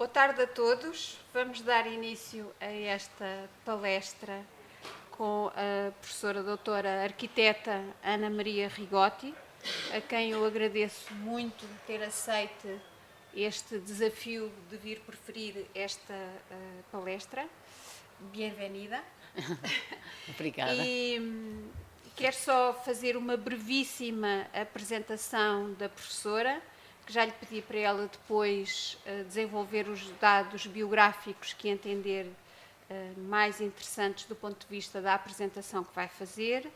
Boa tarde a todos. Vamos dar início a esta palestra com a professora doutora arquiteta Ana Maria Rigotti, a quem eu agradeço muito ter aceito este desafio de vir preferir esta palestra. Bem-vinda. Obrigada. E quero só fazer uma brevíssima apresentação da professora, que já lhe pedi para ela depois desenvolver os dados biográficos que entender mais interessantes do ponto de vista da apresentação que vai fazer.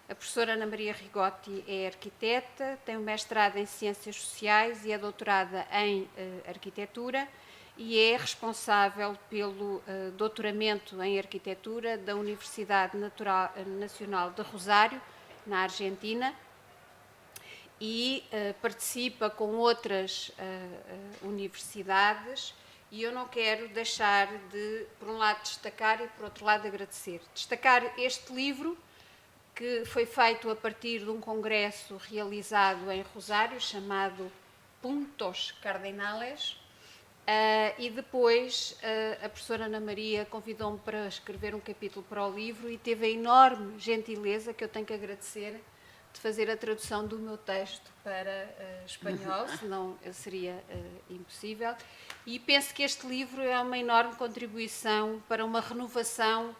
A professora Ana Maria Rigotti é arquiteta, tem um mestrado em Ciências Sociais e é doutorada em Arquitetura e é responsável pelo doutoramento em Arquitetura da Universidade Nacional de Rosário, na Argentina, e participa com outras universidades, e eu não quero deixar de, por um lado, destacar e, por outro lado, agradecer. Destacar este livro, que foi feito a partir de um congresso realizado em Rosário, chamado Puntos Cardinales, e depois a professora Ana Maria convidou-me para escrever um capítulo para o livro e teve a enorme gentileza, que eu tenho que agradecer, de fazer a tradução do meu texto para espanhol, senão seria impossível. E penso que este livro é uma enorme contribuição para uma renovação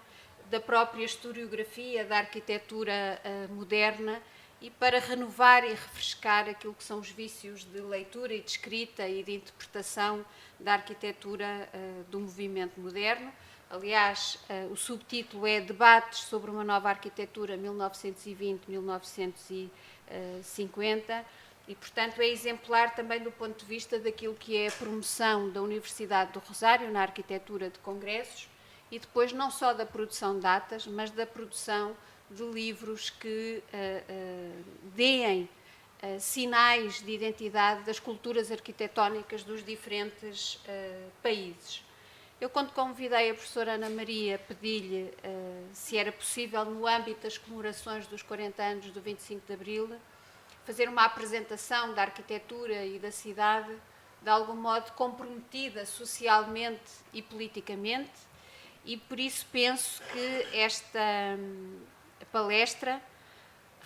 da própria historiografia da arquitetura moderna e para renovar e refrescar aquilo que são os vícios de leitura e de escrita e de interpretação da arquitetura do movimento moderno. Aliás, o subtítulo é Debates sobre uma nova arquitetura 1920-1950 e, portanto, é exemplar também do ponto de vista daquilo que é a promoção da Universidade do Rosário na arquitetura de congressos e depois não só da produção de atas, mas da produção de livros que deem sinais de identidade das culturas arquitetónicas dos diferentes países. Eu, quando convidei a professora Ana Maria, pedi-lhe se era possível, no âmbito das comemorações dos 40 anos do 25 de Abril, fazer uma apresentação da arquitetura e da cidade, de algum modo comprometida socialmente e politicamente, e por isso penso que esta palestra,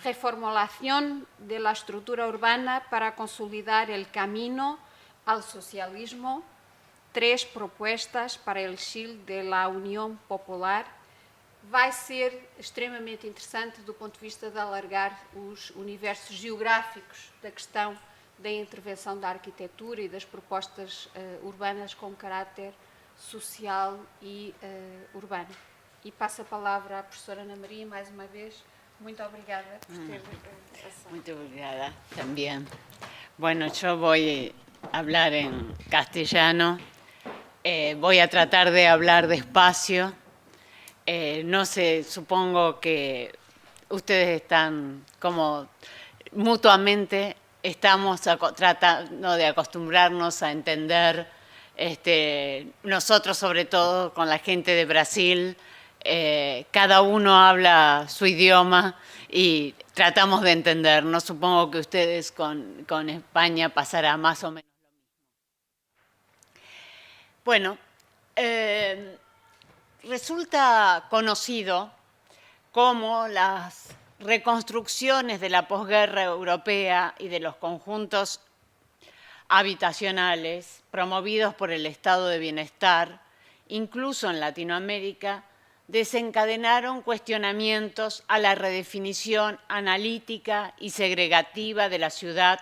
Reformulación de la estructura urbana para consolidar el camino al socialismo, 3 propuestas para el Chile de la Unión Popular, vai ser extremamente interessante do ponto de vista de alargar os universos geográficos da questão da intervenção da arquitetura e das propostas urbanas com caráter social e urbano. E passo a palavra à professora Ana Maria, mais uma vez. Muito obrigada por ter aceito. Muy obrigada también. Bueno, yo voy a hablar en castellano. Voy a tratar de hablar despacio. No sé, supongo que ustedes están como mutuamente, estamos tratando de acostumbrarnos a entender, nosotros sobre todo con la gente de Brasil, cada uno habla su idioma y tratamos de entendernos. Supongo que ustedes con España pasará más o menos lo mismo. Bueno, resulta conocido cómo las reconstrucciones de la posguerra europea y de los conjuntos habitacionales promovidos por el estado de bienestar, incluso en Latinoamérica, desencadenaron cuestionamientos a la redefinición analítica y segregativa de la ciudad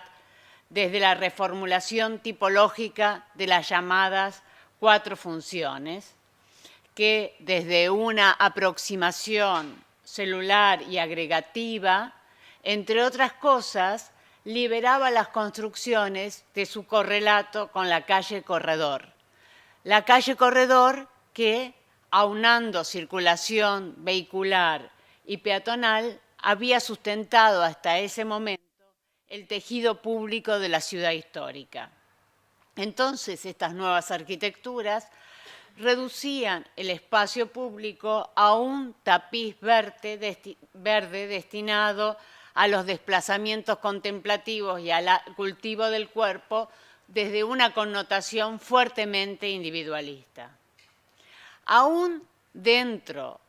desde la reformulación tipológica de las llamadas 4 funciones, que desde una aproximación celular y agregativa, entre otras cosas, liberaba las construcciones de su correlato con la calle Corredor. La calle Corredor que, aunando circulación vehicular y peatonal, había sustentado hasta ese momento el tejido público de la ciudad histórica. Entonces, estas nuevas arquitecturas reducían el espacio público a un tapiz verde destinado a los desplazamientos contemplativos y al cultivo del cuerpo desde una connotación fuertemente individualista. Aún dentro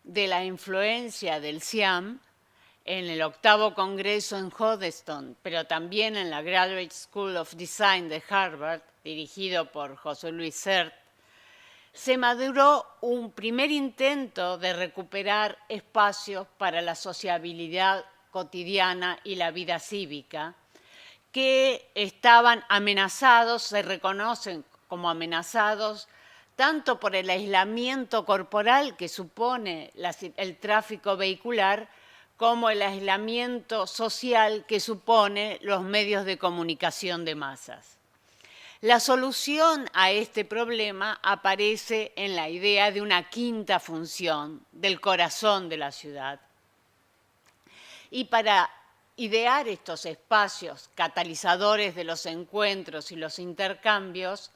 de la influencia del CIAM, en el 8º Congreso en Hoddesdon, pero también en la Graduate School of Design de Harvard, dirigido por José Luis Sert, se maduró un primer intento de recuperar espacios para la sociabilidad cotidiana y la vida cívica, que estaban amenazados, se reconocen como amenazados, tanto por el aislamiento corporal que supone el tráfico vehicular, como el aislamiento social que supone los medios de comunicación de masas. La solución a este problema aparece en la idea de una quinta función del corazón de la ciudad. Y para idear estos espacios catalizadores de los encuentros y los intercambios,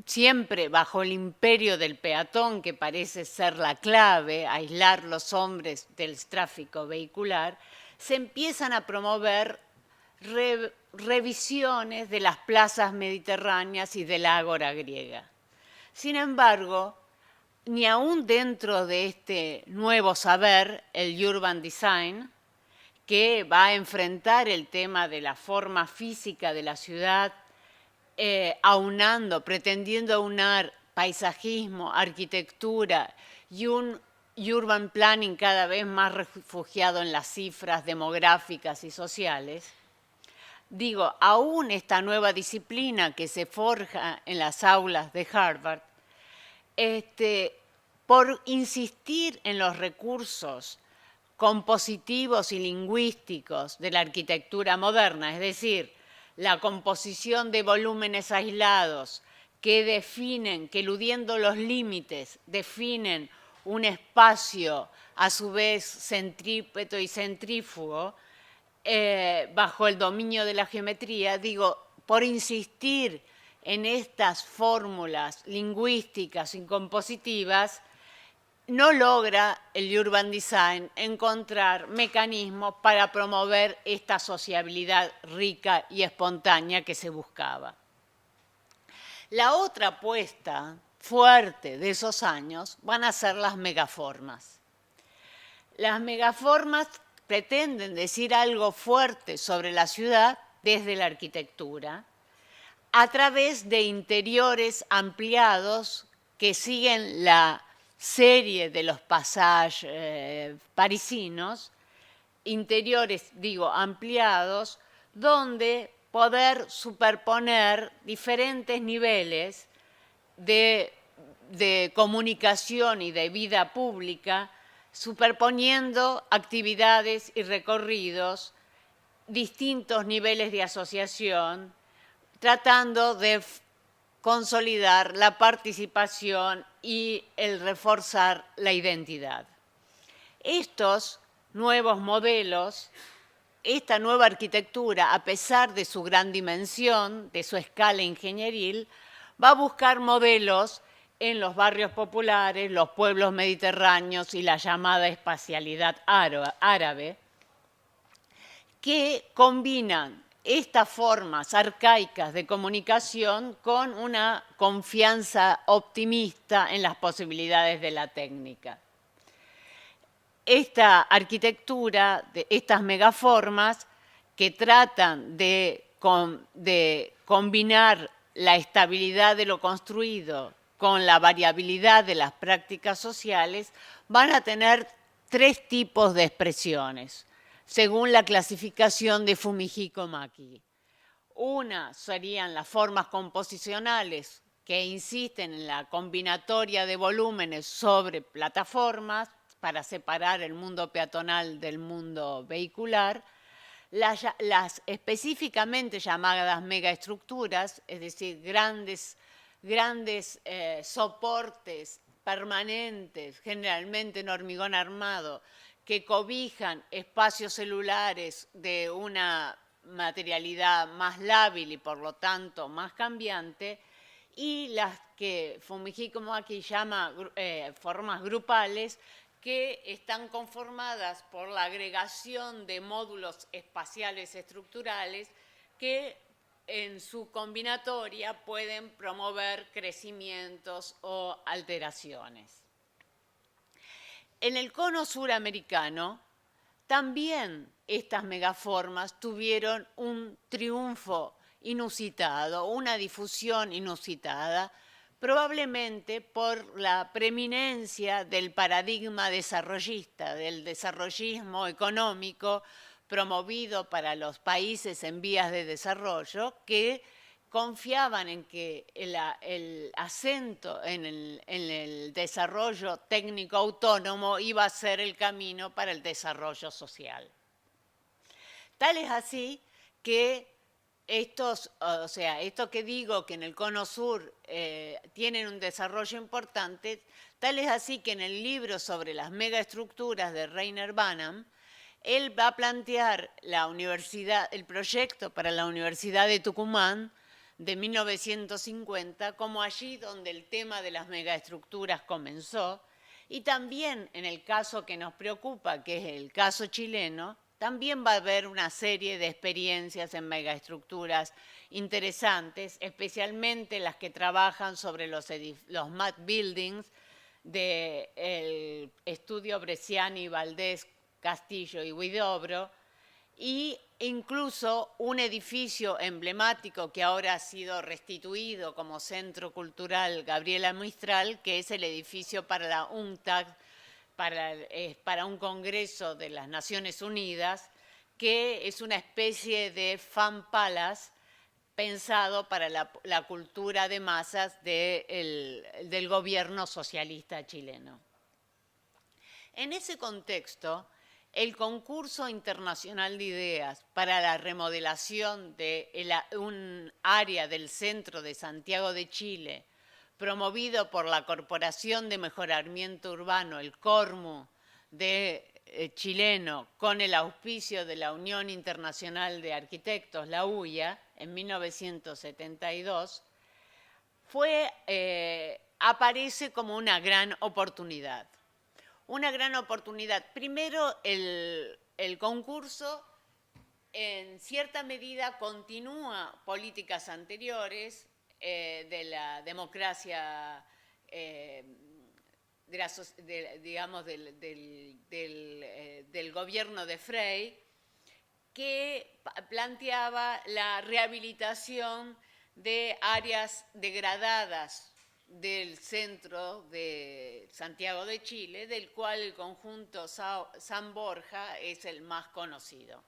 siempre bajo el imperio del peatón, que parece ser la clave, aislar los hombres del tráfico vehicular, se empiezan a promover revisiones de las plazas mediterráneas y de la ágora griega. Sin embargo, ni aún dentro de este nuevo saber, el urban design, que va a enfrentar el tema de la forma física de la ciudad, pretendiendo aunar paisajismo, arquitectura y un urban planning cada vez más refugiado en las cifras demográficas y sociales. Digo, aún esta nueva disciplina que se forja en las aulas de Harvard, por insistir en los recursos compositivos y lingüísticos de la arquitectura moderna, es decir, la composición de volúmenes aislados que definen, que eludiendo los límites, definen un espacio a su vez centrípeto y centrífugo, bajo el dominio de la geometría, digo, por insistir en estas fórmulas lingüísticas y compositivas, no logra el urban design encontrar mecanismos para promover esta sociabilidad rica y espontánea que se buscaba. La otra apuesta fuerte de esos años van a ser las megaformas. Las megaformas pretenden decir algo fuerte sobre la ciudad desde la arquitectura, a través de interiores ampliados que siguen la serie de los pasajes parisinos, interiores, digo, ampliados, donde poder superponer diferentes niveles de comunicación y de vida pública, superponiendo actividades y recorridos, distintos niveles de asociación, tratando de consolidar la participación y el reforzar la identidad. Estos nuevos modelos, esta nueva arquitectura, a pesar de su gran dimensión, de su escala ingenieril, va a buscar modelos en los barrios populares, los pueblos mediterráneos y la llamada espacialidad árabe, que combinan estas formas arcaicas de comunicación con una confianza optimista en las posibilidades de la técnica. Esta arquitectura, estas megaformas que tratan de combinar la estabilidad de lo construido con la variabilidad de las prácticas sociales, van a tener tres tipos de expresiones, según la clasificación de Fumihiko Maki. Una serían las formas composicionales que insisten en la combinatoria de volúmenes sobre plataformas para separar el mundo peatonal del mundo vehicular. Las específicamente llamadas megaestructuras, es decir, grandes soportes permanentes, generalmente en hormigón armado, que cobijan espacios celulares de una materialidad más lábil y por lo tanto más cambiante, y las que Fumihiko Maki llama formas grupales, que están conformadas por la agregación de módulos espaciales estructurales que en su combinatoria pueden promover crecimientos o alteraciones. En el cono suramericano, también estas megaformas tuvieron un triunfo inusitado, una difusión inusitada, probablemente por la preeminencia del paradigma desarrollista, del desarrollismo económico promovido para los países en vías de desarrollo, que confiaban en que el acento en el desarrollo técnico autónomo iba a ser el camino para el desarrollo social. Tal es así que esto que digo que en el Cono Sur tienen un desarrollo importante, tal es así que en el libro sobre las megaestructuras de Rainer Banham, él va a plantear el proyecto para la Universidad de Tucumán de 1950 como allí donde el tema de las megaestructuras comenzó, y también en el caso que nos preocupa, que es el caso chileno, también va a haber una serie de experiencias en megaestructuras interesantes, especialmente las que trabajan sobre los mad buildings del estudio Bresciani, Valdés, Castillo y Huidobro, y incluso un edificio emblemático que ahora ha sido restituido como Centro Cultural Gabriela Mistral, que es el edificio para la UNCTAD, para un congreso de las Naciones Unidas, que es una especie de fan palace pensado para la cultura de masas del gobierno socialista chileno. En ese contexto, el concurso internacional de ideas para la remodelación de un área del centro de Santiago de Chile, promovido por la Corporación de Mejoramiento Urbano, el CORMU chileno, con el auspicio de la Unión Internacional de Arquitectos, la UIA, en 1972, aparece como una gran oportunidad. Una gran oportunidad. Primero, el concurso en cierta medida continúa políticas anteriores de la democracia, digamos, del gobierno de Frei, que planteaba la rehabilitación de áreas degradadas del centro de Santiago de Chile, del cual el conjunto San Borja es el más conocido.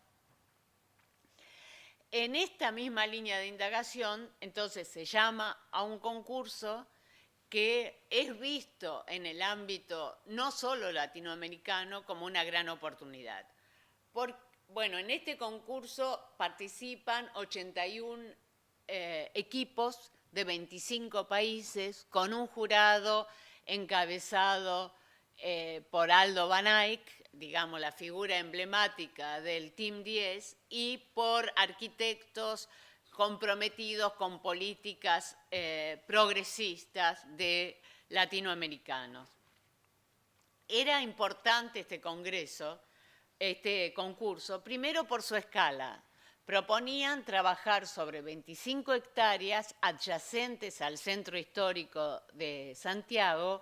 En esta misma línea de indagación, entonces, se llama a un concurso que es visto en el ámbito no solo latinoamericano como una gran oportunidad. Bueno, en este concurso participan 81 equipos de 25 países, con un jurado encabezado por Aldo Van Eyck, digamos la figura emblemática del Team 10, y por arquitectos comprometidos con políticas progresistas de latinoamericanos. Era importante este concurso, primero por su escala. Proponían trabajar sobre 25 hectáreas adyacentes al centro histórico de Santiago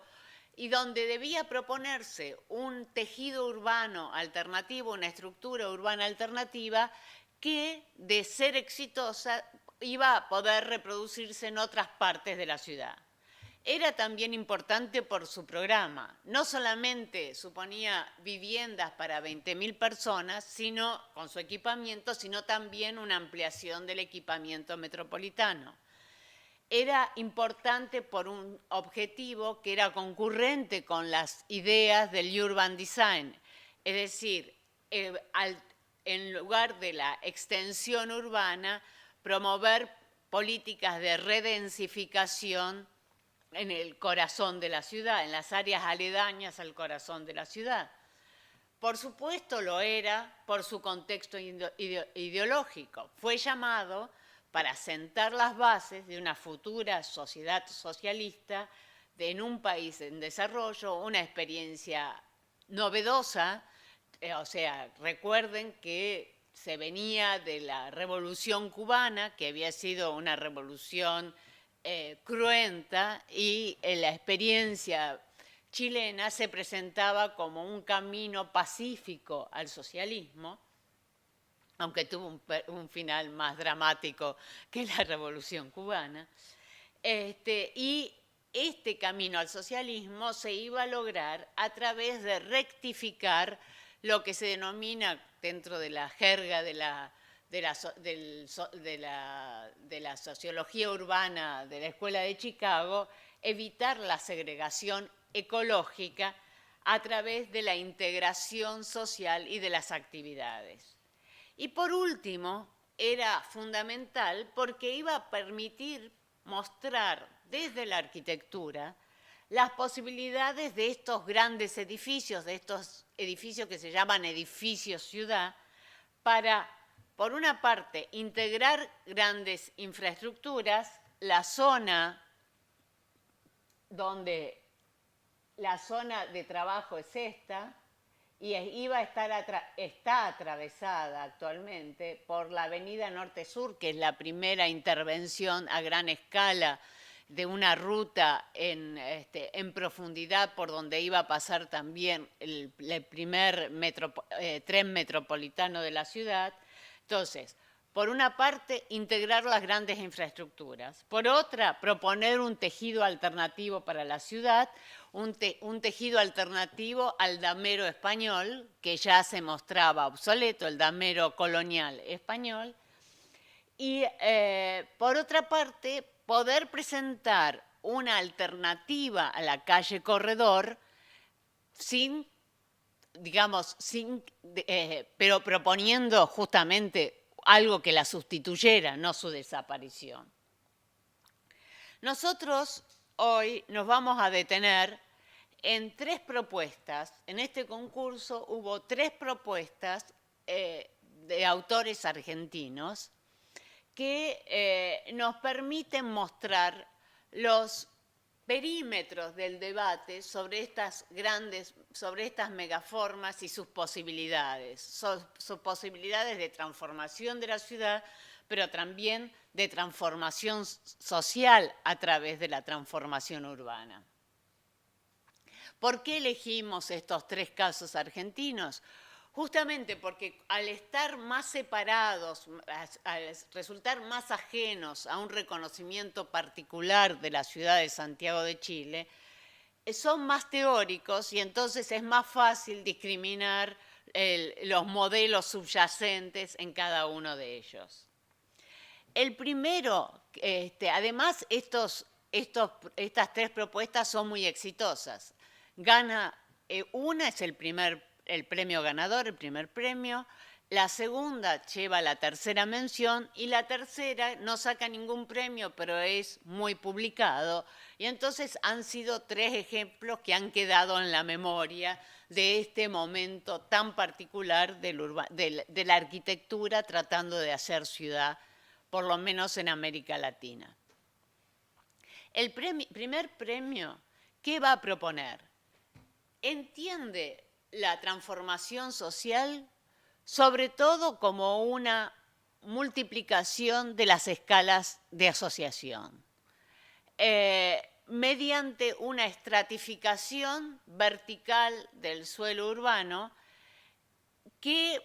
y donde debía proponerse un tejido urbano alternativo, una estructura urbana alternativa que, de ser exitosa, iba a poder reproducirse en otras partes de la ciudad. Era también importante por su programa. No solamente suponía viviendas para 20.000 personas, sino con su equipamiento, sino también una ampliación del equipamiento metropolitano. Era importante por un objetivo que era concurrente con las ideas del urban design, es decir, en lugar de la extensión urbana, promover políticas de redensificación en el corazón de la ciudad, en las áreas aledañas al corazón de la ciudad. Por supuesto lo era por su contexto ideológico. Fue llamado para sentar las bases de una futura sociedad socialista en un país en desarrollo, una experiencia novedosa. O sea, recuerden que se venía de la Revolución Cubana, que había sido una revolución cruenta, y la experiencia chilena se presentaba como un camino pacífico al socialismo, aunque tuvo un final más dramático que la Revolución Cubana. Y este camino al socialismo se iba a lograr a través de rectificar lo que se denomina dentro de la jerga de la sociología urbana de la Escuela de Chicago, evitar la segregación ecológica a través de la integración social y de las actividades. Y por último, era fundamental porque iba a permitir mostrar desde la arquitectura las posibilidades de estos grandes edificios, de estos edificios que se llaman edificios ciudad, para, por una parte, integrar grandes infraestructuras, la zona de trabajo es esta, y está atravesada actualmente por la avenida Norte-Sur, que es la primera intervención a gran escala de una ruta en profundidad por donde iba a pasar también el primer tren metropolitano de la ciudad. Entonces, por una parte, integrar las grandes infraestructuras. Por otra, proponer un tejido alternativo para la ciudad, un tejido alternativo al damero español, que ya se mostraba obsoleto, el damero colonial español. Y, por otra parte, poder presentar una alternativa a la calle Corredor pero proponiendo justamente algo que la sustituyera, no su desaparición. Nosotros hoy nos vamos a detener en 3 propuestas. En este concurso hubo 3 propuestas de autores argentinos que nos permiten mostrar los perímetros del debate sobre estas megaformas y sus posibilidades, sus posibilidades de transformación de la ciudad, pero también de transformación social a través de la transformación urbana. ¿Por qué elegimos estos 3 casos argentinos? Justamente porque al estar más separados, al resultar más ajenos a un reconocimiento particular de la ciudad de Santiago de Chile, son más teóricos y entonces es más fácil discriminar los modelos subyacentes en cada uno de ellos. El primero, además estas 3 propuestas son muy exitosas. Gana, una es el premio ganador, el primer premio, la segunda lleva la tercera mención y la tercera no saca ningún premio, pero es muy publicado. Y entonces han sido 3 ejemplos que han quedado en la memoria de este momento tan particular de la arquitectura tratando de hacer ciudad, por lo menos en América Latina. El primer premio, ¿qué va a proponer? Entiende la transformación social sobre todo como una multiplicación de las escalas de asociación, mediante una estratificación vertical del suelo urbano que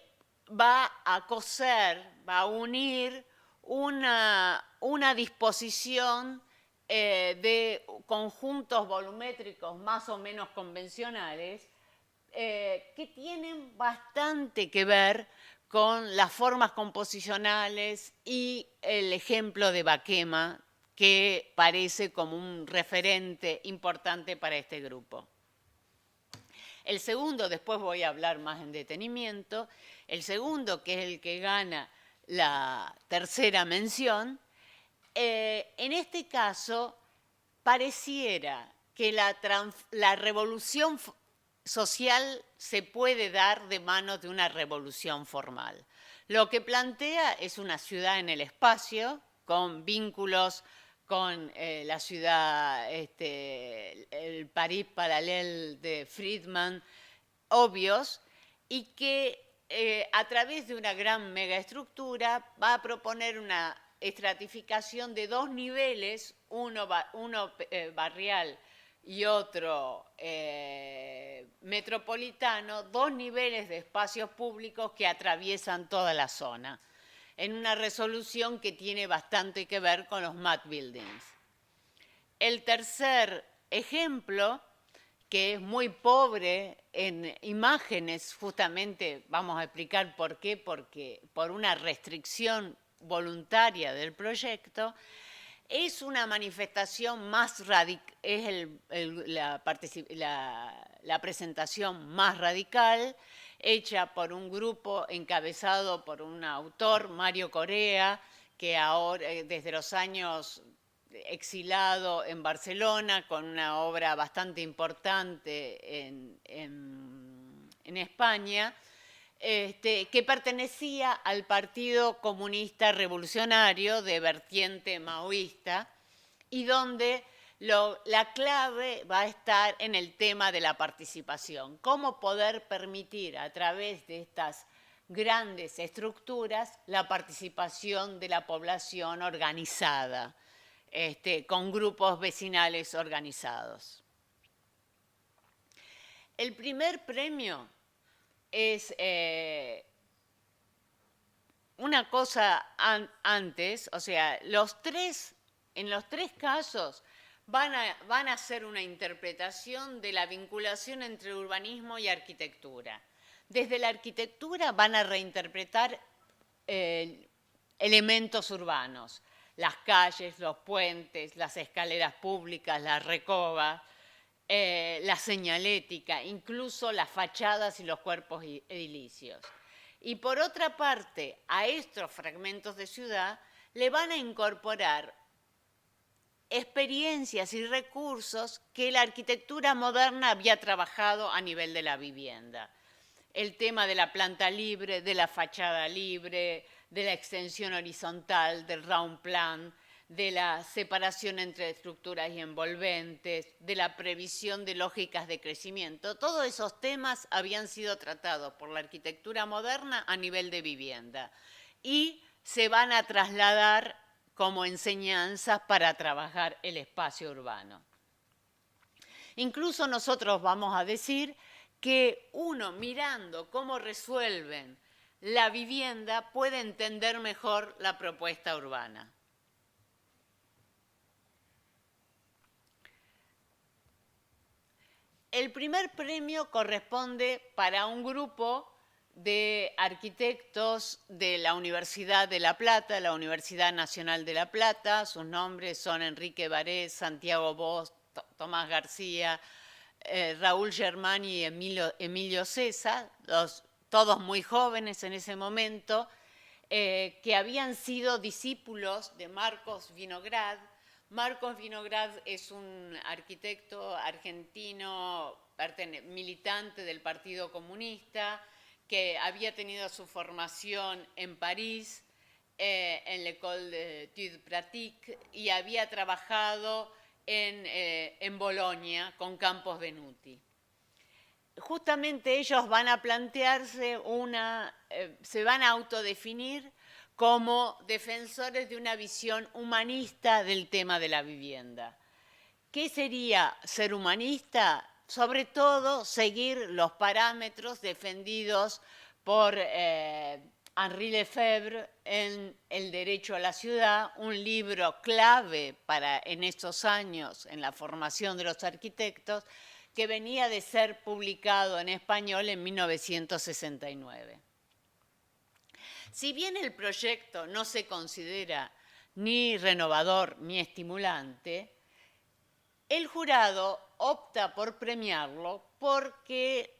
va a coser, va a unir una disposición de conjuntos volumétricos más o menos convencionales que tienen bastante que ver con las formas composicionales y el ejemplo de Baquema, que parece como un referente importante para este grupo. El segundo, después voy a hablar más en detenimiento, el segundo, que es el que gana la tercera mención, en este caso pareciera que la revolución social se puede dar de manos de una revolución formal. Lo que plantea es una ciudad en el espacio, con vínculos con la ciudad, el París paralel de Friedman, obvios, y que a través de una gran megaestructura, va a proponer una estratificación de dos niveles, uno barrial y otro metropolitano, dos niveles de espacios públicos que atraviesan toda la zona, en una resolución que tiene bastante que ver con los MAT buildings. El tercer ejemplo, que es muy pobre en imágenes, justamente vamos a explicar por qué, porque por una restricción voluntaria del proyecto, es una manifestación más radical, es la presentación más radical, hecha por un grupo encabezado por un autor, Mario Correa, que ahora, desde los años exilado en Barcelona, con una obra bastante importante en España, que pertenecía al Partido Comunista Revolucionario de vertiente maoísta, y donde la clave va a estar en el tema de la participación. Cómo poder permitir a través de estas grandes estructuras la participación de la población organizada, con grupos vecinales organizados. El primer premio es una cosa antes, o sea, en los tres casos van a hacer una interpretación de la vinculación entre urbanismo y arquitectura. Desde la arquitectura van a reinterpretar elementos urbanos, las calles, los puentes, las escaleras públicas, las recobas, la señalética, incluso las fachadas y los cuerpos edilicios. Y por otra parte, a estos fragmentos de ciudad le van a incorporar experiencias y recursos que la arquitectura moderna había trabajado a nivel de la vivienda. El tema de la planta libre, de la fachada libre, de la extensión horizontal, del round plan, de la separación entre estructuras y envolventes, de la previsión de lógicas de crecimiento. Todos esos temas habían sido tratados por la arquitectura moderna a nivel de vivienda y se van a trasladar como enseñanzas para trabajar el espacio urbano. Incluso nosotros vamos a decir que uno, mirando cómo resuelven la vivienda, puede entender mejor la propuesta urbana. El primer premio corresponde para un grupo de arquitectos de la Universidad de La Plata, la Universidad Nacional de La Plata. Sus nombres son Enrique Baré, Santiago Bosch, Tomás García, Raúl Germani y Emilio César, todos muy jóvenes en ese momento, que habían sido discípulos de Marcos Vinograd. Marcos Vinograd es un arquitecto argentino militante del Partido Comunista, que había tenido su formación en París, en l'École d'études pratiques, y había trabajado en Bolonia con Campos Venuti. Justamente ellos van a plantearse se van a autodefinir como defensores de una visión humanista del tema de la vivienda. ¿Qué sería ser humanista? Sobre todo, seguir los parámetros defendidos por Henri Lefebvre en El derecho a la ciudad, un libro clave en estos años en la formación de los arquitectos, que venía de ser publicado en español en 1969. Si bien el proyecto no se considera ni renovador ni estimulante, el jurado opta por premiarlo porque,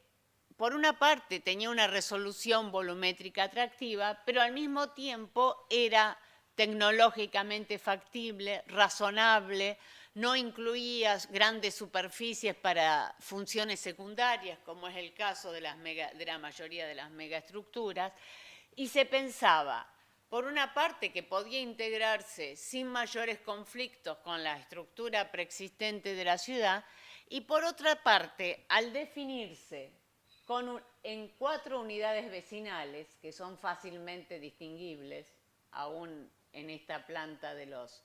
por una parte, tenía una resolución volumétrica atractiva, pero al mismo tiempo era tecnológicamente factible, razonable, no incluía grandes superficies para funciones secundarias, como es el caso de la mayoría de las megaestructuras, y se pensaba, por una parte, que podía integrarse sin mayores conflictos con la estructura preexistente de la ciudad, y por otra parte, al definirse en 4 unidades vecinales, que son fácilmente distinguibles, aún en esta planta de los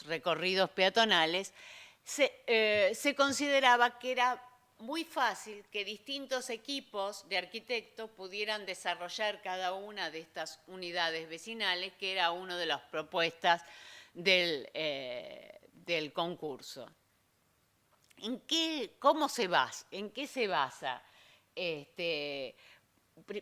recorridos peatonales, se consideraba que era muy fácil que distintos equipos de arquitectos pudieran desarrollar cada una de estas unidades vecinales, que era una de las propuestas del concurso. ¿En qué se basa?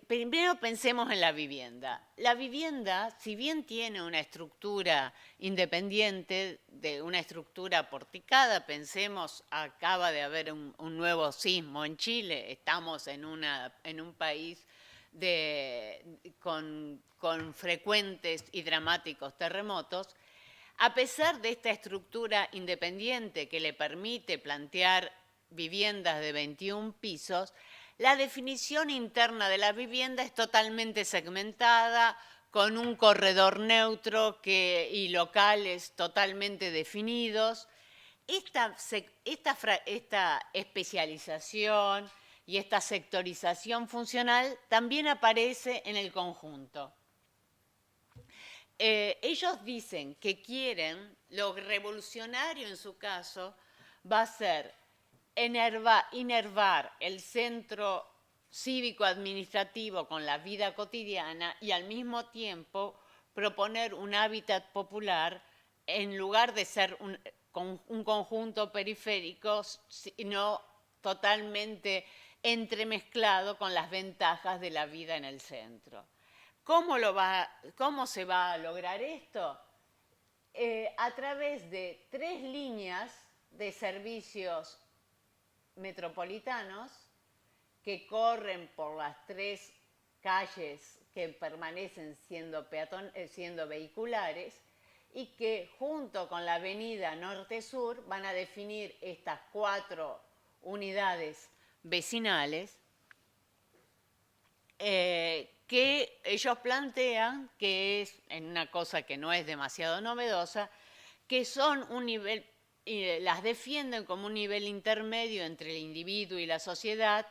Primero pensemos en la vivienda. La vivienda, si bien tiene una estructura independiente, de una estructura porticada, pensemos, acaba de haber un nuevo sismo en Chile, estamos en un país con frecuentes y dramáticos terremotos. A pesar de esta estructura independiente que le permite plantear viviendas de 21 pisos, la definición interna de la vivienda es totalmente segmentada, con un corredor neutro y locales totalmente definidos. Esta especialización y esta sectorización funcional también aparece en el conjunto. Ellos dicen que quieren, lo revolucionario en su caso, va a ser inervar el centro cívico-administrativo con la vida cotidiana y al mismo tiempo proponer un hábitat popular en lugar de ser un conjunto periférico, sino totalmente entremezclado con las ventajas de la vida en el centro. ¿Cómo se va a lograr esto? A través de 3 líneas de servicios metropolitanos que corren por las 3 calles que permanecen siendo vehiculares y que junto con la avenida Norte-Sur van a definir estas 4 unidades vecinales que ellos plantean, que es en una cosa que no es demasiado novedosa, que son un nivel, las defienden como un nivel intermedio entre el individuo y la sociedad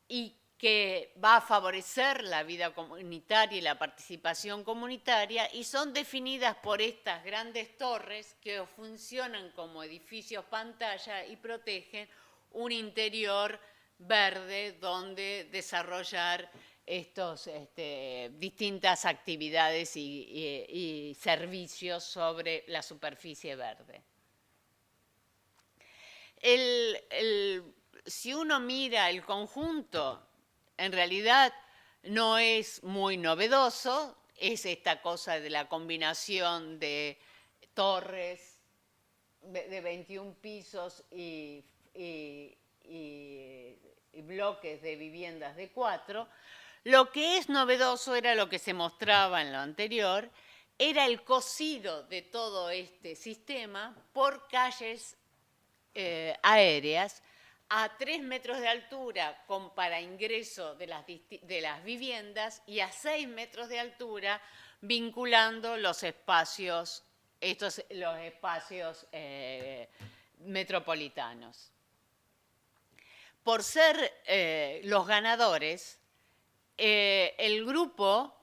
y que va a favorecer la vida comunitaria y la participación comunitaria, y son definidas por estas grandes torres que funcionan como edificios pantalla y protegen un interior verde donde desarrollar distintas actividades y servicios sobre la superficie verde. Si uno mira el conjunto, en realidad no es muy novedoso, es esta cosa de la combinación de torres de 21 pisos y bloques de viviendas de 4. Lo que es novedoso era lo que se mostraba en lo anterior, era el cosido de todo este sistema por calles aéreas a 3 metros de altura para ingreso de las viviendas y a 6 metros de altura vinculando los espacios metropolitanos. Por ser los ganadores, el grupo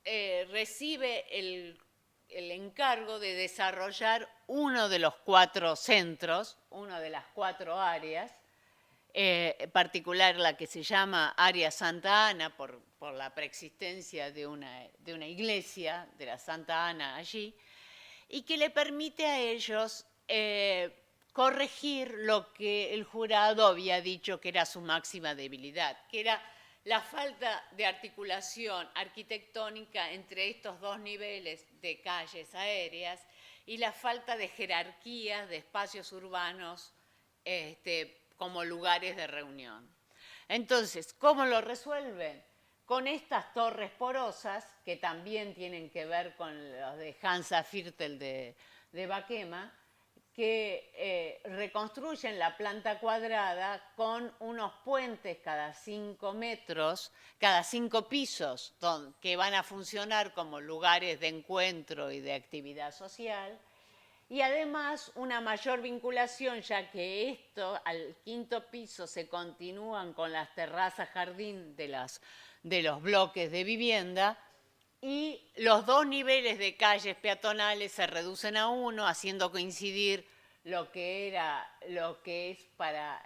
recibe el encargo de desarrollar uno de los 4 centros, una de las 4 áreas, en particular la que se llama Área Santa Ana, por la preexistencia de una iglesia de la Santa Ana allí, y que le permite a ellos corregir lo que el jurado había dicho que era su máxima debilidad, que era la falta de articulación arquitectónica entre estos 2 niveles de calles aéreas y la falta de jerarquía de espacios urbanos como lugares de reunión. Entonces, ¿cómo lo resuelven? Con estas torres porosas, que también tienen que ver con los de Hansa Viertel de Baquema, que reconstruyen la planta cuadrada con unos puentes cada 5 metros, cada 5 pisos, que van a funcionar como lugares de encuentro y de actividad social, y además una mayor vinculación, ya que esto al quinto piso se continúan con las terrazas jardín de los bloques de vivienda, y los dos niveles de calles peatonales se reducen a uno, haciendo coincidir lo que es para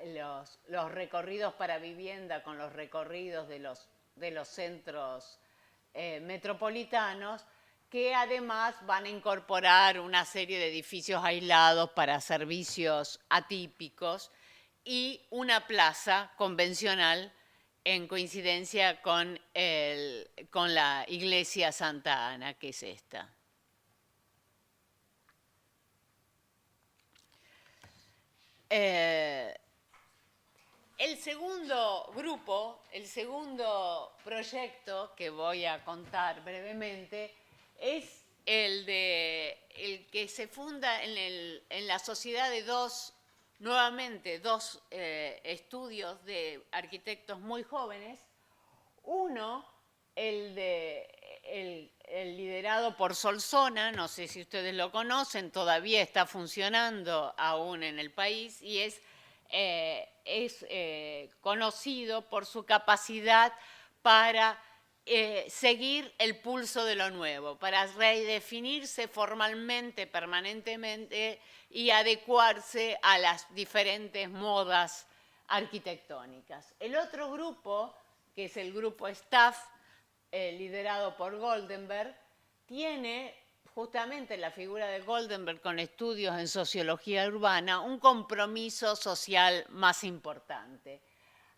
los recorridos para vivienda con los recorridos de los centros metropolitanos, que además van a incorporar una serie de edificios aislados para servicios atípicos y una plaza convencional en coincidencia con la iglesia Santa Ana, que es esta. El segundo grupo, el segundo proyecto que voy a contar brevemente es el que se funda en la sociedad de dos estudios de arquitectos muy jóvenes. Uno, el liderado por Solsona, no sé si ustedes lo conocen, todavía está funcionando aún en el país, y es conocido por su capacidad para seguir el pulso de lo nuevo, para redefinirse formalmente, permanentemente, y adecuarse a las diferentes modas arquitectónicas. El otro grupo, que es el grupo Staff, liderado por Goldenberg, tiene justamente la figura de Goldenberg, con estudios en sociología urbana, un compromiso social más importante.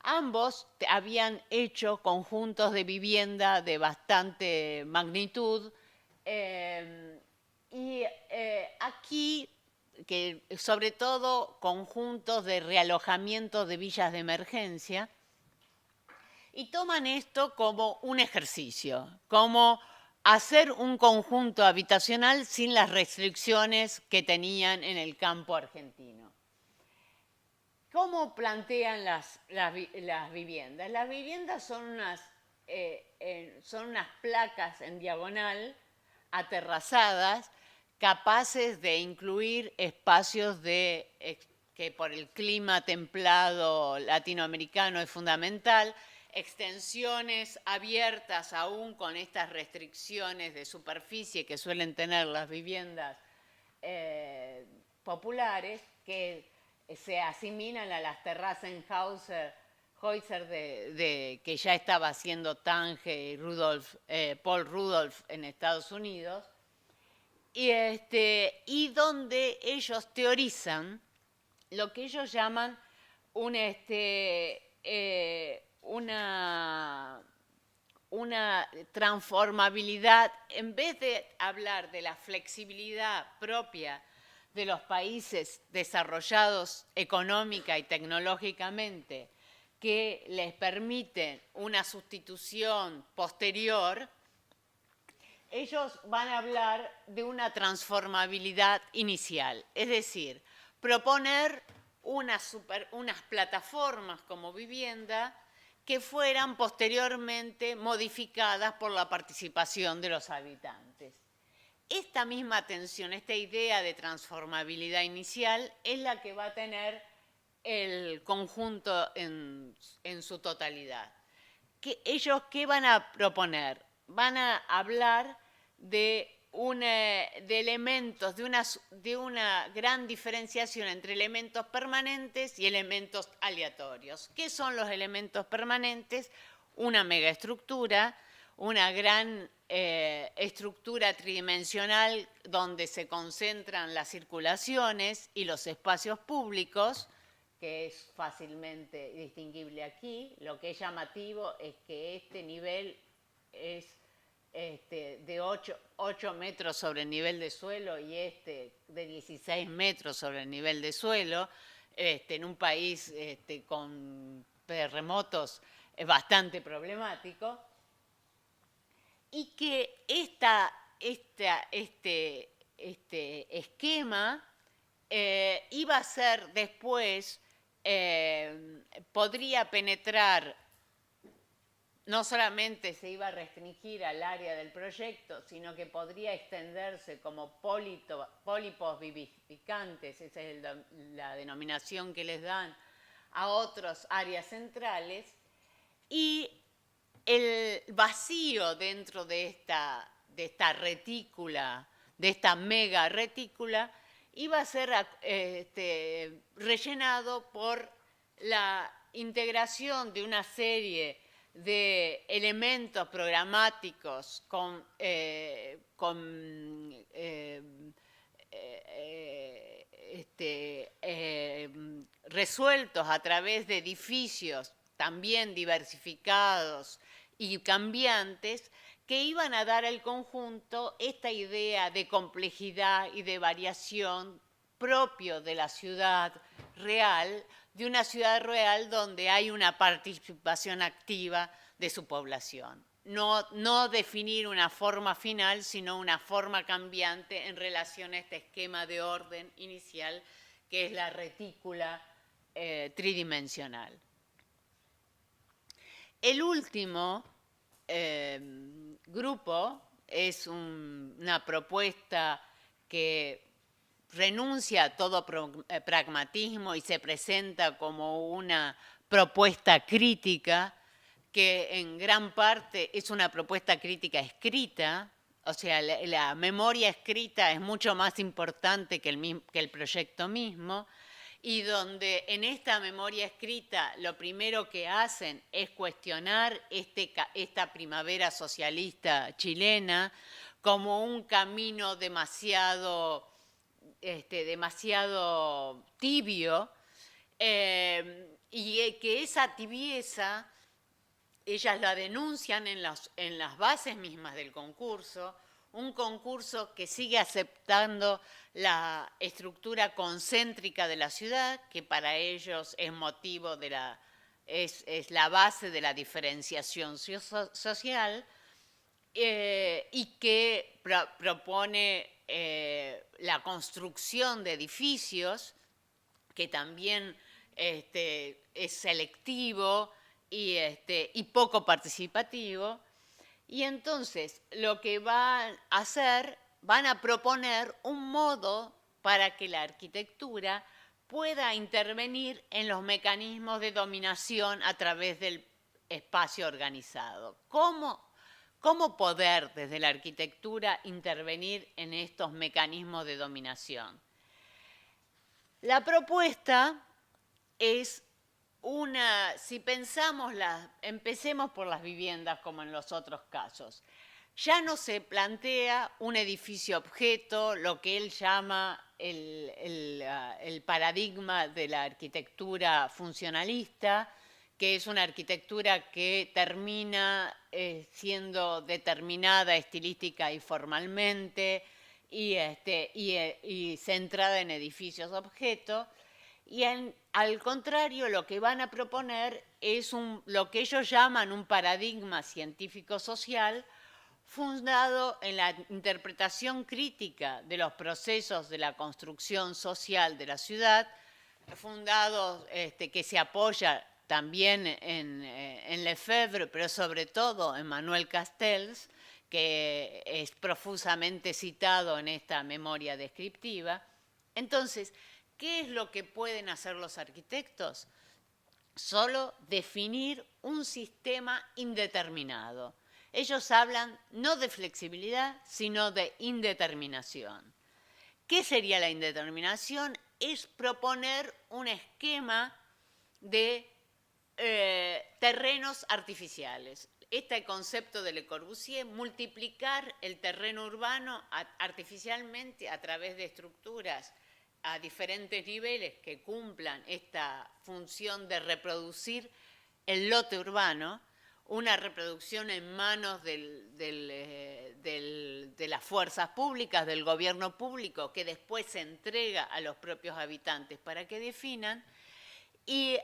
Ambos habían hecho conjuntos de vivienda de bastante magnitud, y aquí, que sobre todo conjuntos de realojamiento de villas de emergencia, y toman esto como un ejercicio, como hacer un conjunto habitacional sin las restricciones que tenían en el campo argentino. ¿Cómo plantean las viviendas? Las viviendas son unas placas en diagonal, aterrazadas, capaces de incluir espacios que por el clima templado latinoamericano es fundamental, extensiones abiertas aún con estas restricciones de superficie que suelen tener las viviendas populares, que se asimilan a las Terrassenhäuser que ya estaba haciendo Tange y Paul Rudolph en Estados Unidos, y donde ellos teorizan lo que ellos llaman una transformabilidad. En vez de hablar de la flexibilidad propia de los países desarrollados económica y tecnológicamente, que les permiten una sustitución posterior, ellos van a hablar de una transformabilidad inicial, es decir, proponer unas plataformas como vivienda que fueran posteriormente modificadas por la participación de los habitantes. Esta misma tensión, esta idea de transformabilidad inicial, es la que va a tener el conjunto en su totalidad. ¿Ellos qué van a proponer? Van a hablar de elementos, de una gran diferenciación entre elementos permanentes y elementos aleatorios. ¿Qué son los elementos permanentes? Una megaestructura, una gran estructura tridimensional donde se concentran las circulaciones y los espacios públicos, que es fácilmente distinguible aquí. Lo que es llamativo es que este nivel es de 8 metros sobre el nivel de suelo y de 16 metros sobre el nivel de suelo, en un país con terremotos bastante problemático, y que este esquema iba a ser después, podría penetrar no solamente se iba a restringir al área del proyecto, sino que podría extenderse como pólipos vivificantes, esa es la denominación que les dan, a otras áreas centrales, y el vacío dentro de esta retícula, de esta mega retícula, iba a ser rellenado por la integración de una serie de elementos programáticos resueltos a través de edificios también diversificados y cambiantes, que iban a dar al conjunto esta idea de complejidad y de variación propio de la ciudad real, de una ciudad real donde hay una participación activa de su población. No definir una forma final, sino una forma cambiante en relación a este esquema de orden inicial que es la retícula tridimensional. El último grupo es una propuesta que renuncia a todo pragmatismo y se presenta como una propuesta crítica, que en gran parte es una propuesta crítica escrita, o sea, la memoria escrita es mucho más importante que el proyecto mismo, y donde en esta memoria escrita lo primero que hacen es cuestionar esta primavera socialista chilena como un camino demasiado tibio, y que esa tibieza ellas la denuncian en las bases mismas del concurso, un concurso que sigue aceptando la estructura concéntrica de la ciudad, que para ellos es motivo es la base de la diferenciación social, y que propone la construcción de edificios, que también es selectivo y poco participativo. Y entonces lo que van a hacer, van a proponer un modo para que la arquitectura pueda intervenir en los mecanismos de dominación a través del espacio organizado. ¿Cómo poder desde la arquitectura intervenir en estos mecanismos de dominación? La propuesta es si pensamos, empecemos por las viviendas como en los otros casos. Ya no se plantea un edificio objeto, lo que él llama el paradigma de la arquitectura funcionalista, que es una arquitectura que termina siendo determinada estilística y formalmente y centrada en edificios objeto. Y al contrario, lo que van a proponer es lo que ellos llaman un paradigma científico-social fundado en la interpretación crítica de los procesos de la construcción social de la ciudad, fundado que se apoya también en Lefebvre, pero sobre todo en Manuel Castells, que es profusamente citado en esta memoria descriptiva. Entonces, ¿qué es lo que pueden hacer los arquitectos? Solo definir un sistema indeterminado. Ellos hablan no de flexibilidad, sino de indeterminación. ¿Qué sería la indeterminación? Es proponer un esquema de terrenos artificiales. Este concepto de Le Corbusier, multiplicar el terreno urbano artificialmente a través de estructuras a diferentes niveles que cumplan esta función de reproducir el lote urbano, una reproducción en manos de las fuerzas públicas, del gobierno público, que después se entrega a los propios habitantes para que definan. Y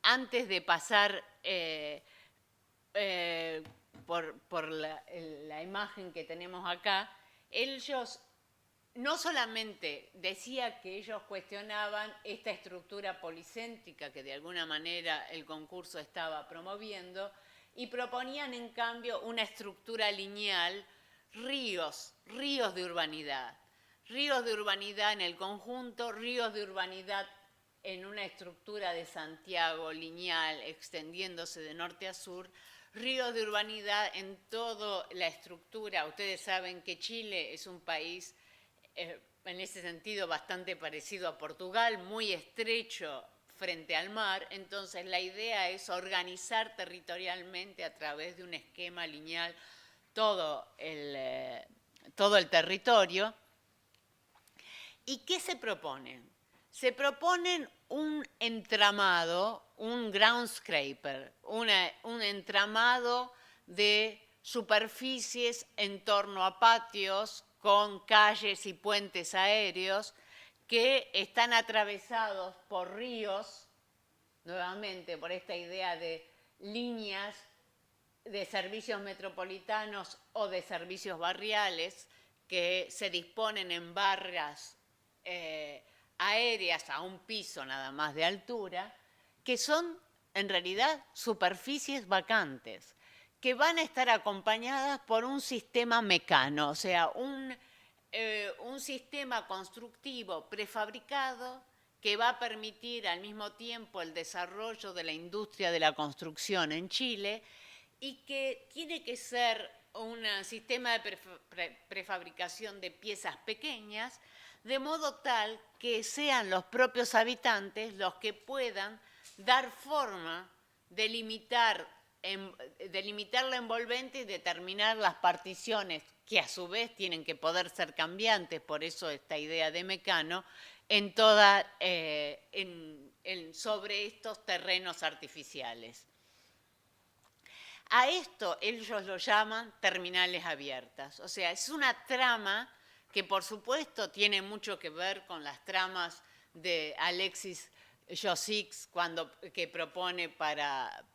antes de pasar por la imagen que tenemos acá, ellos no solamente decía que ellos cuestionaban esta estructura policéntrica que de alguna manera el concurso estaba promoviendo, y proponían en cambio una estructura lineal, ríos de urbanidad. Ríos de urbanidad en el conjunto, ríos de urbanidad en una estructura de Santiago lineal extendiéndose de norte a sur, ríos de urbanidad en toda la estructura. Ustedes saben que Chile es un país en ese sentido bastante parecido a Portugal, muy estrecho frente al mar, entonces la idea es organizar territorialmente a través de un esquema lineal todo el territorio. ¿Y qué se proponen? Se proponen un entramado, un groundscraper, un entramado de superficies en torno a patios con calles y puentes aéreos que están atravesados por ríos, nuevamente por esta idea de líneas de servicios metropolitanos o de servicios barriales que se disponen en barras aéreas a un piso nada más de altura, que son en realidad superficies vacantes, que van a estar acompañadas por un sistema mecano, o sea, un sistema constructivo prefabricado que va a permitir al mismo tiempo el desarrollo de la industria de la construcción en Chile y que tiene que ser un sistema de prefabricación de piezas pequeñas, de modo tal que sean los propios habitantes los que puedan dar forma, delimitar la envolvente y determinar las particiones, que a su vez tienen que poder ser cambiantes, por eso esta idea de mecano, sobre estos terrenos artificiales. A esto ellos lo llaman terminales abiertas, o sea, es una trama que por supuesto tiene mucho que ver con las tramas de Alexis Jossix que propone para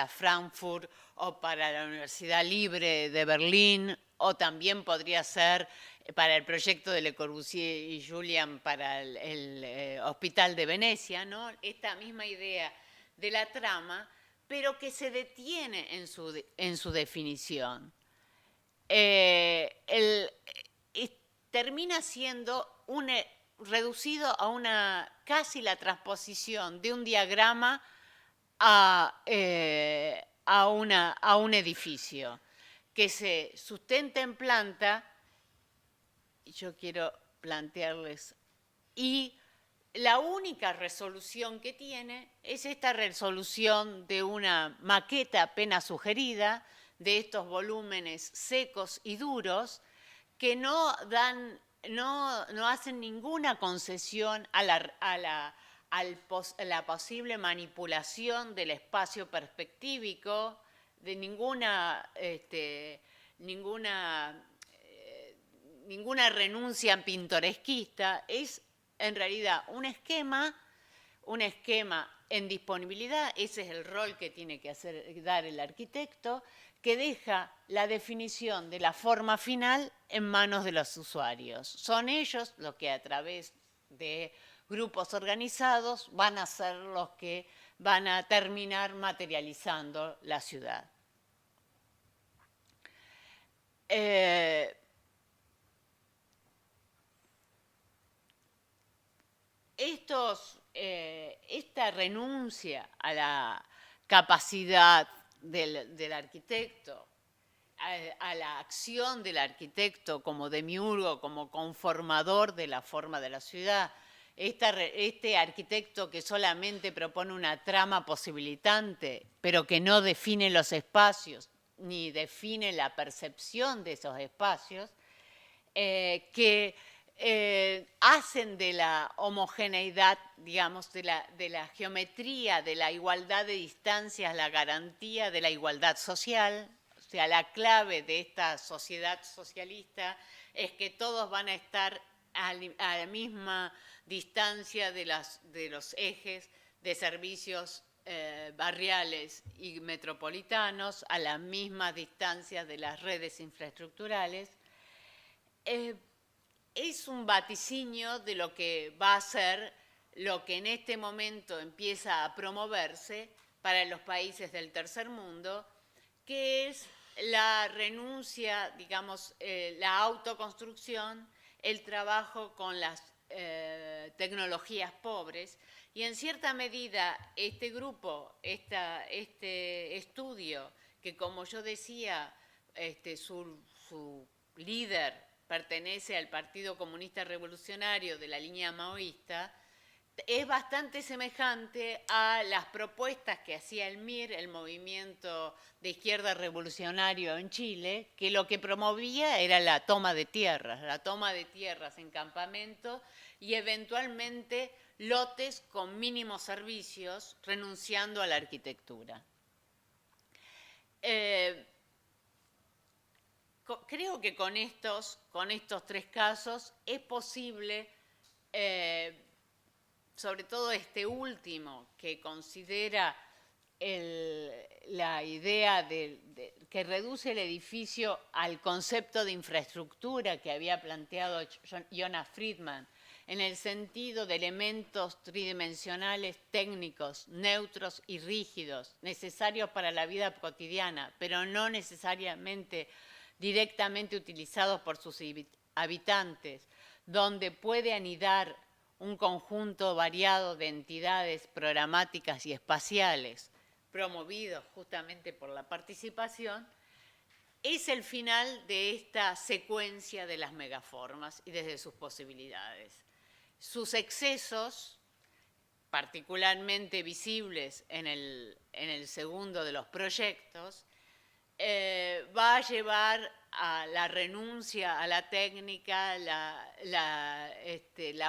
Frankfurt o para la Universidad Libre de Berlín, o también podría ser para el proyecto de Le Corbusier y Julian para el Hospital de Venecia, ¿no? Esta misma idea de la trama, pero que se detiene en su definición. Termina siendo reducido a casi la transposición de un diagrama a un edificio que se sustenta en planta. Yo quiero plantearles, y la única resolución que tiene es esta resolución de una maqueta apenas sugerida de estos volúmenes secos y duros que no hacen ninguna concesión a la posible manipulación del espacio perspectívico, de ninguna renuncia pintoresquista. Es en realidad un esquema en disponibilidad, ese es el rol que tiene que dar el arquitecto, que deja la definición de la forma final en manos de los usuarios. Son ellos los que a través de grupos organizados van a ser los que van a terminar materializando la ciudad. Esta renuncia a la capacidad del arquitecto, a la acción del arquitecto como demiurgo, como conformador de la forma de la ciudad, este arquitecto que solamente propone una trama posibilitante, pero que no define los espacios, ni define la percepción de esos espacios, que hacen de la homogeneidad, digamos, de la geometría, de la igualdad de distancias, la garantía de la igualdad social. O sea, la clave de esta sociedad socialista es que todos van a estar a la misma distancia de los ejes de servicios barriales y metropolitanos, a la misma distancia de las redes infraestructurales. Es un vaticinio de lo que va a ser lo que en este momento empieza a promoverse para los países del tercer mundo, que es la renuncia, digamos, la autoconstrucción, el trabajo con las tecnologías pobres, y en cierta medida este grupo, este estudio, que como yo decía, su líder pertenece al Partido Comunista Revolucionario de la línea maoísta, es bastante semejante a las propuestas que hacía el MIR, el Movimiento de Izquierda Revolucionario en Chile, que lo que promovía era la toma de tierras en campamentos y eventualmente lotes con mínimos servicios, renunciando a la arquitectura. Creo que con estos 3 casos es posible, sobre todo este último, que considera la idea que reduce el edificio al concepto de infraestructura que había planteado Jonas Friedman, en el sentido de elementos tridimensionales técnicos, neutros y rígidos, necesarios para la vida cotidiana, pero no necesariamente directamente utilizados por sus habitantes, donde puede anidar un conjunto variado de entidades programáticas y espaciales, promovidos justamente por la participación, es el final de esta secuencia de las megaformas y desde sus posibilidades. Sus excesos, particularmente visibles en el segundo de los proyectos, va a llevar a la renuncia a la técnica, la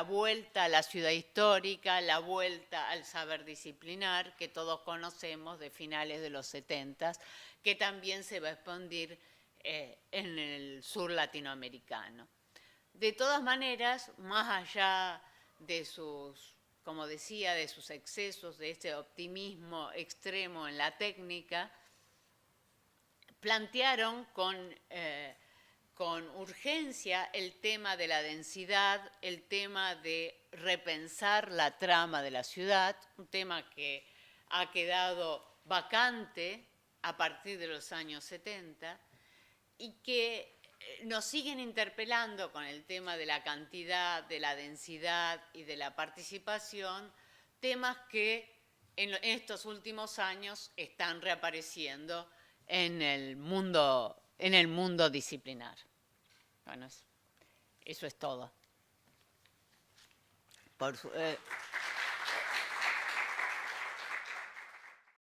vuelta a la ciudad histórica, la vuelta al saber disciplinar que todos conocemos de finales de los 70, que también se va a expandir en el sur latinoamericano. De todas maneras, más allá de sus, como decía, de sus excesos, de este optimismo extremo en la técnica, plantearon con urgencia el tema de la densidad, el tema de repensar la trama de la ciudad, un tema que ha quedado vacante a partir de los años 70 y que nos siguen interpelando con el tema de la cantidad, de la densidad y de la participación, temas que en estos últimos años están reapareciendo en el mundo disciplinar. Bueno, eso es todo.